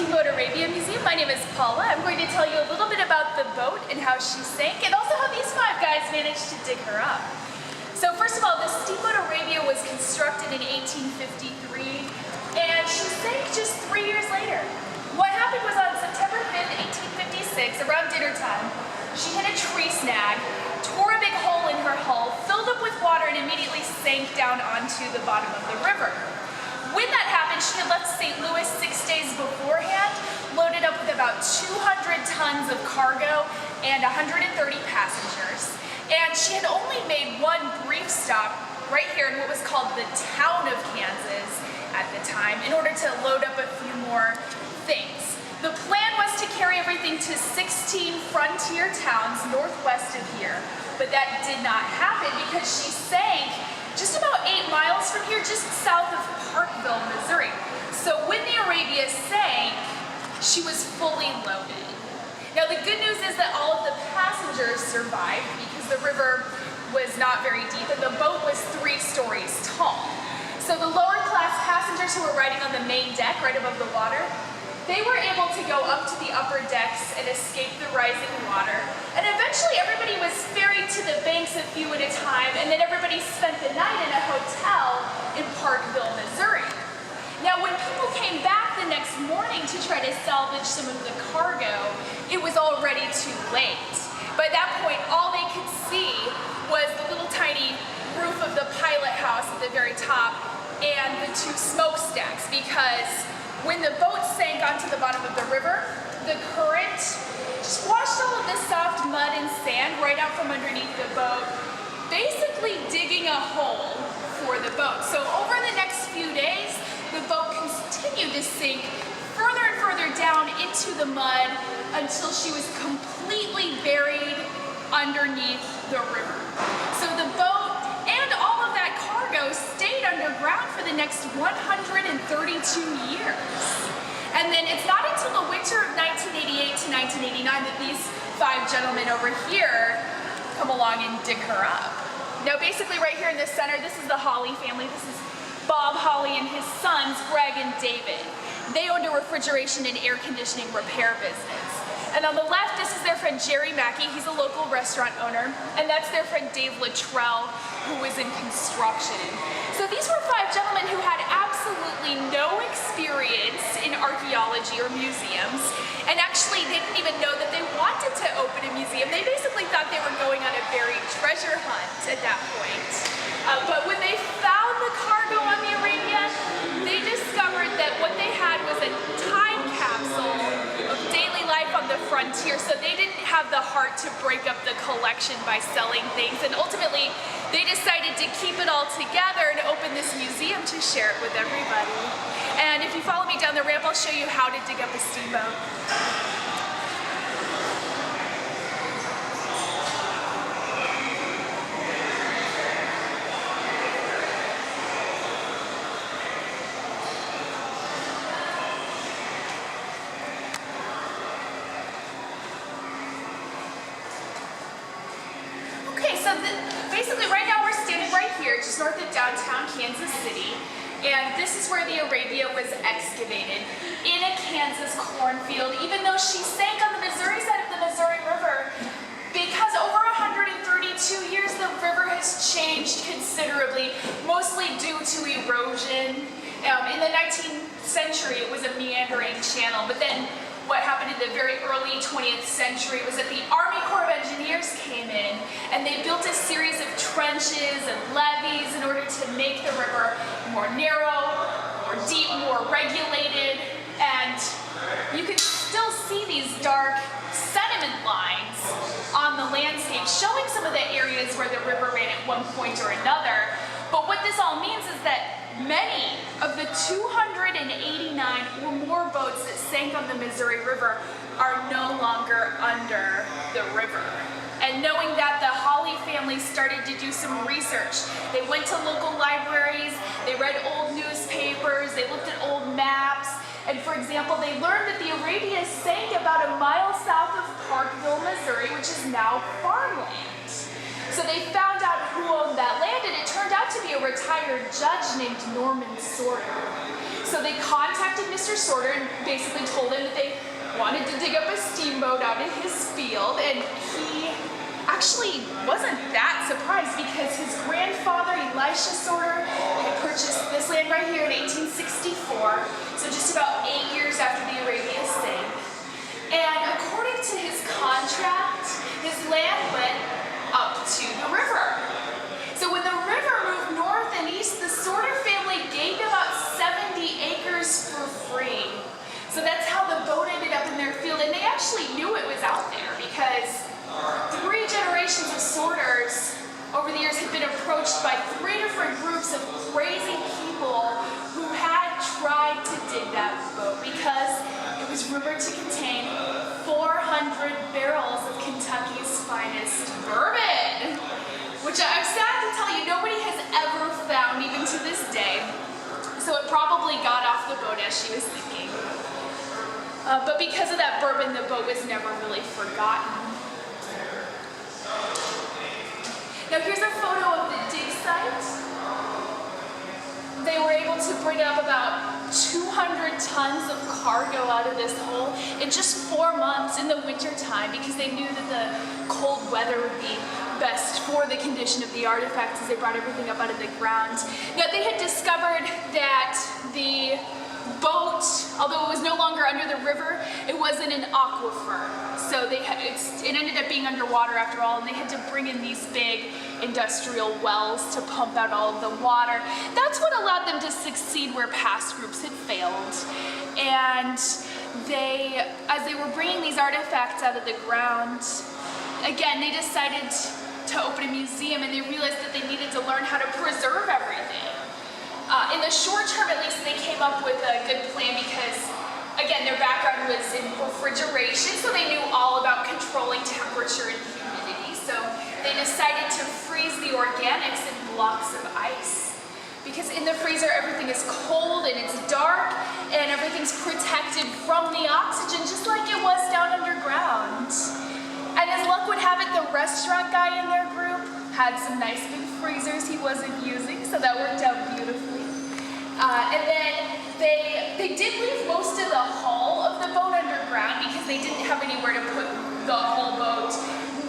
Steamboat Arabia Museum. My name is Paula. I'm going to tell you a little bit about the boat and how she sank, and also how these five guys managed to dig her up. So first of all, the Steamboat Arabia was constructed in 1853, and she sank just 3 years later. What happened was on September 5th, 1856, around dinner time, she hit a tree snag, tore a big hole in her hull, filled up with water, and immediately sank down onto the bottom of the river. When that happened, she had left St. Louis 6 days beforehand, loaded up with about 200 tons of cargo and 130 passengers. And she had only made one brief stop right here in what was called the town of Kansas at the time in order to load up a few more things. The plan was to carry everything to 16 frontier towns northwest of here, but that did not happen because she sank just about 8 miles from here, just south of Parkville, Missouri. So when the Arabia sank, she was fully loaded. Now the good news is that all of the passengers survived because the river was not very deep and the boat was 3 stories tall. So the lower class passengers who were riding on the main deck right above the water, they were able to go up to the upper decks and escape the rising water. And eventually everybody was ferried to the banks a few at a time, and then everybody spent the night in a hotel in Parkville, Missouri. Now when people came back the next morning to try to salvage some of the cargo, it was already too late. By that point, all they could see was the little tiny roof of the pilot house at the very top and the 2 smokestacks, because when the boat sank onto the bottom of the river, the current just washed all of this soft mud and sand right out from underneath the boat, basically digging a hole for the boat. So over the next few days, the boat continued to sink further and further down into the mud until she was completely buried underneath the river. So the boat and all of that cargo stayed underground for the next 132 years. And then it's not until the winter of 1988 to 1989 that these 5 gentlemen over here come along and dig her up. Now basically right here in the center, this is the Hawley family. This is Bob Hawley and his sons, Greg and David. They owned a refrigeration and air conditioning repair business. And on the left, this is their friend Jerry Mackey. He's a local restaurant owner. And that's their friend Dave Luttrell, who was in construction. So these were 5 gentlemen who had absolutely no experience in archaeology or museums. And actually, they didn't even know that they wanted to open a museum. They basically thought they were going on a buried treasure hunt at that point. But when they found the cargo on the Arabia, they discovered that what they had was a time capsule of daily life on the frontier, so they didn't have the heart to break up the collection by selling things, and ultimately they decided to keep it all together and open this museum to share it with everybody. And if you follow me down the ramp, I'll show you how to dig up a steamboat. Basically right now we're standing right here just north of downtown Kansas City, and this is where the Arabia was excavated in a Kansas cornfield, even though she sank on the Missouri side of the Missouri River, because over 132 years the river has changed considerably, mostly due to erosion. In the 19th century it was a meandering channel, but then what happened in the very early 20th century was that the Army Corps of Engineers came in and they built a series of trenches and levees in order to make the river more narrow, more deep, more regulated, and you can still see these dark sediment lines on the landscape showing some of the areas where the river ran at one point or another. But what this all means is that many of the 289 or more boats that sank on the Missouri River are no longer under the river. And knowing that, the Hawley family started to do some research. They went to local libraries, they read old newspapers, they looked at old maps, and for example, they learned that the Arabia sank about a mile south of Parkville, Missouri, which is now farmland. So they found out who owned that land, and it turned out to be a retired judge named Norman Sawyer. So they contacted Mr. Sorter and basically told him that they wanted to dig up a steamboat out in his field, and he actually wasn't that surprised because his grandfather, Elisha Sorter, had purchased this land right here in 1864, so just about 8 years after the Arabia sank. And according to his contract, his land went up to the river. So when the river moved north and east, the Sorter family gave about 70 acres for free. So that's how the boat ended up in their field, and they actually knew it was out there because 3 generations of sorters over the years had been approached by 3 different groups of crazy people who had tried to dig that boat because it was rumored to contain 400 barrels of Kentucky's finest bourbon, which I'm sad to tell you nobody has ever found even to this day. So it probably got off the boat as she was sinking. But because of that bourbon, the boat was never really forgotten. Now here's a photo of the dig site. They were able to bring up about 200 tons of cargo out of this hole in just 4 months in the winter time because they knew that the cold weather would be best for the condition of the artifacts as they brought everything up out of the ground. Now they had discovered that the boat, although it was no longer under the river, it was in an aquifer. So it ended up being underwater after all, and they had to bring in these big industrial wells to pump out all of the water. That's what allowed them to succeed where past groups had failed. And as they were bringing these artifacts out of the ground, again, they decided to open a museum, and they realized that they needed to learn how to preserve everything. In the short term, at least, they came up with a good plan because, again, their background was in refrigeration, so they knew all about controlling temperature and humidity. So they decided to freeze the organics in blocks of ice. Because in the freezer, everything is cold and it's dark, and everything's protected from the oxygen, just like it was down underground. And as luck would have it, the restaurant guy in their group had some nice big freezers he wasn't using, so that worked out beautifully. And then they did leave most of the hull of the boat underground because they didn't have anywhere to put the whole boat,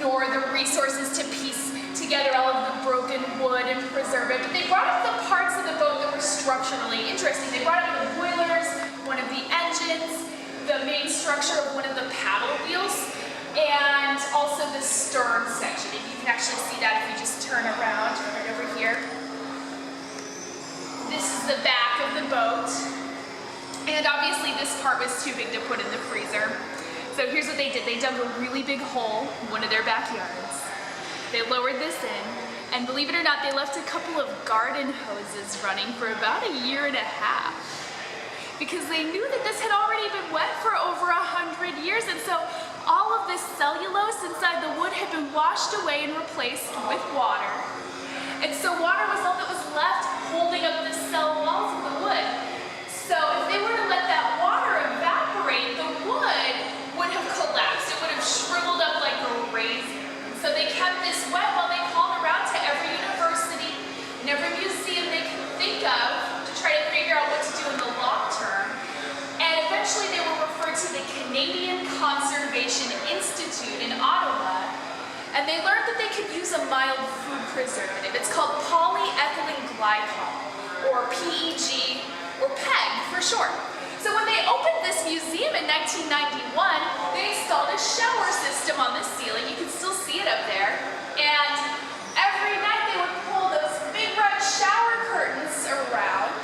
nor the resources to piece together all of the broken wood and preserve it. But they brought up the parts of the boat that were structurally interesting. They brought up the boilers, one of the engines, the main structure of one of the paddle wheels, and also the stern section. And you can actually see that if you just turn around right over here. This is the back of the boat. And obviously this part was too big to put in the freezer. So here's what they did. They dug a really big hole in one of their backyards. They lowered this in, and believe it or not, they left a couple of garden hoses running for about 1.5 years. Because they knew that this had already been wet for over 100 years, and so all of this cellulose inside the wood had been washed away and replaced with water. And so water was all that was left holding up the cell walls of the wood. So if they were to let that water evaporate, the wood would have collapsed. It would have shriveled up like a raisin. So they kept this wet while they called around to every university and every museum they could think of to try to figure out what to do in the long term. And eventually they were referred to the Canadian Conservation Institute in Ottawa, and they learned that they could use a mild food preservative. It's called polyethylene glycol, or PEG, or PEG for short. So when they opened this museum in 1991, they installed a shower system on the ceiling. You can still see it up there. And every night they would pull those big red shower curtains around,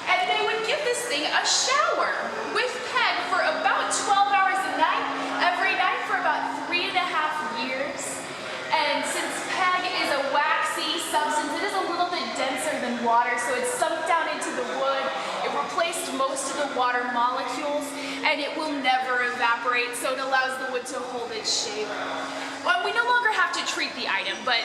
and they would give this thing a shower with PEG for about 12 hours a night, every night for about 3.5 years. And since PEG is a waxy substance, it is a little bit denser than water, so it sunk down into the wood. It replaced most of the water molecules, and it will never evaporate, so it allows the wood to hold its shape. Well, we no longer have to treat the item, but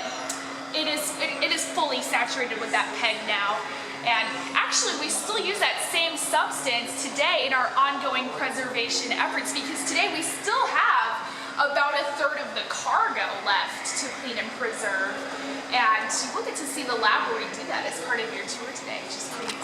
it is fully saturated with that PEG now. And actually, we still use that same substance today in our ongoing preservation efforts, because today we still have about 1/3 of the cargo left to clean and preserve. And you will get to see the lab where we do that as part of your tour today, which is pretty